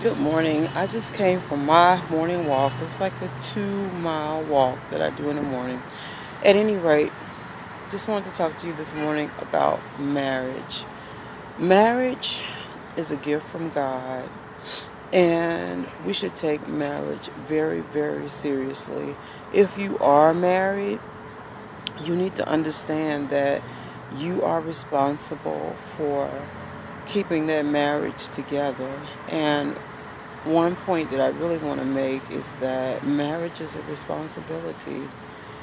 Good morning. I just came from my morning walk. It's like a 2 mile walk that I do in the morning. At any rate, just wanted to talk to you this morning about marriage. Marriage is a gift from God, and we should take marriage very, very seriously. If you are married, you need to understand that you are responsible for keeping that marriage together. And one point that I really want to make is that marriage is a responsibility,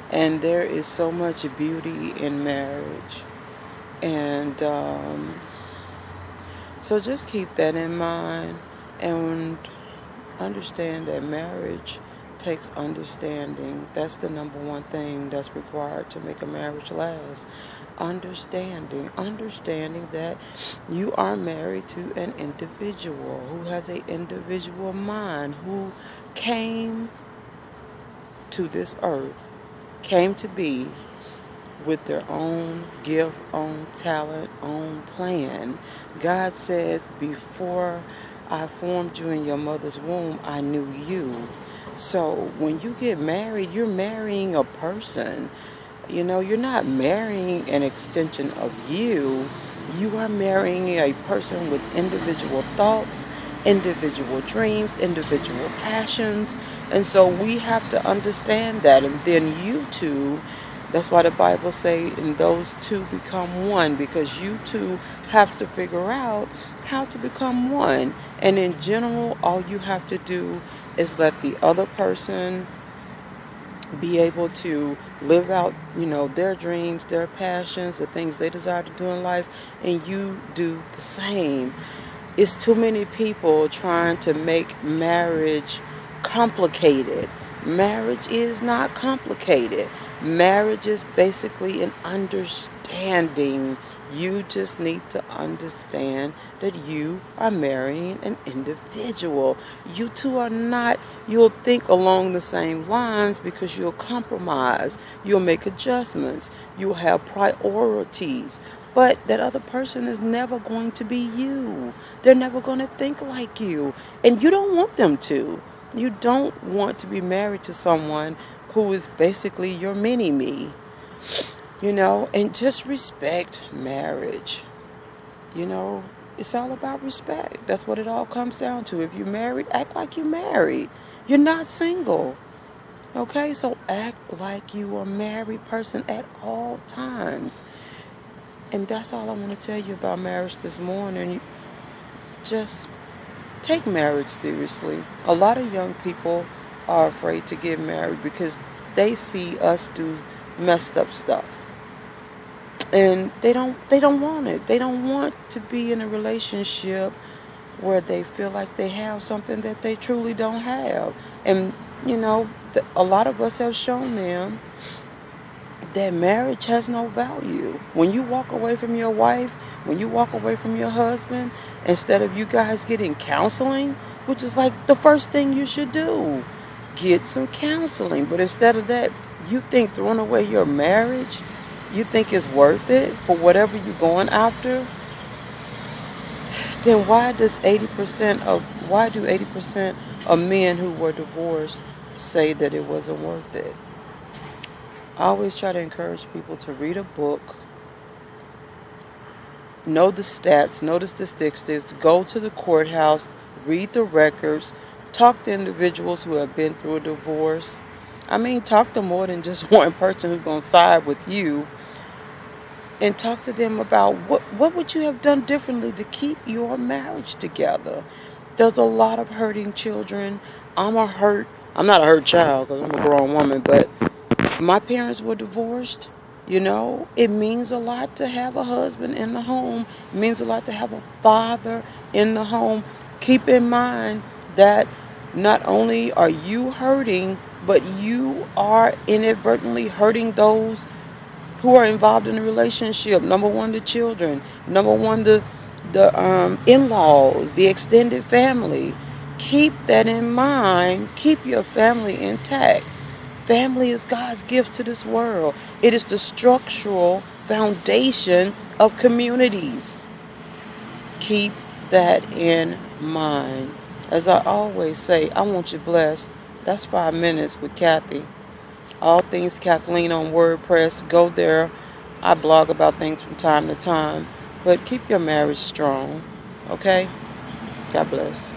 and there is so much beauty in marriage. And so just keep that in mind and understand that marriage takes understanding. That's the number one thing that's required to make a marriage last. Understanding that you are married to an individual who has an individual mind, who came to this earth, came to be with their own gift, own talent, own plan. God says, before I formed you in your mother's womb, I knew you. So when you get married, you're marrying a person. You're not marrying an extension of you. You are marrying a person with individual thoughts, individual dreams, individual passions. And so we have to understand that. And then you two, that's why the Bible say, and those two become one, because you two have to figure out how to become one. And in general, all you have to do is let the other person be able to live out, their dreams, their passions, the things they desire to do in life, and you do the same. It's too many people trying to make marriage complicated. Marriage is not complicated. Marriage is basically an understanding. You just need to understand that you are marrying an individual. You two are not, you'll think along the same lines because you'll compromise. You'll make adjustments. You'll have priorities. But that other person is never going to be you. They're never going to think like you. And you don't want them to. You don't want to be married to someone who is basically your mini-me. And just respect marriage. It's all about respect. That's what it all comes down to. If you're married, act like you're married. You're not single. Okay? So act like you are a married person at all times. And that's all I want to tell you about marriage this morning. Just take marriage seriously. A lot of young people are afraid to get married because they see us do messed up stuff. And they don't want it. They don't want to be in a relationship where they feel like they have something that they truly don't have. And a lot of us have shown them that marriage has no value. When you walk away from your wife, when you walk away from your husband, instead of you guys getting counseling, which is like the first thing you should do, get some counseling. But instead of that, you think throwing away your marriage, you think it's worth it for whatever you're going after? Then why do 80% of men who were divorced say that it wasn't worth it? I always try to encourage people to read a book, know the stats, know the statistics, go to the courthouse, read the records, talk to individuals who have been through a divorce. Talk to more than just one person who's going to side with you, and talk to them about what would you have done differently to keep your marriage together. There's a lot of hurting children. I'm not a hurt child because I'm a grown woman, but my parents were divorced. It means a lot to have a husband in the home. It means a lot to have a father in the home. Keep in mind that not only are you hurting, but you are inadvertently hurting those who are involved in the relationship. Number one, the children. Number one, the in-laws, the extended family. Keep that in mind. Keep your family intact. Family is God's gift to this world. It is the structural foundation of communities. Keep that in mind. As I always say, I want you blessed. That's 5 minutes with Kathy. All things Kathleen on WordPress. Go there. I blog about things from time to time. But keep your marriage strong. Okay? God bless.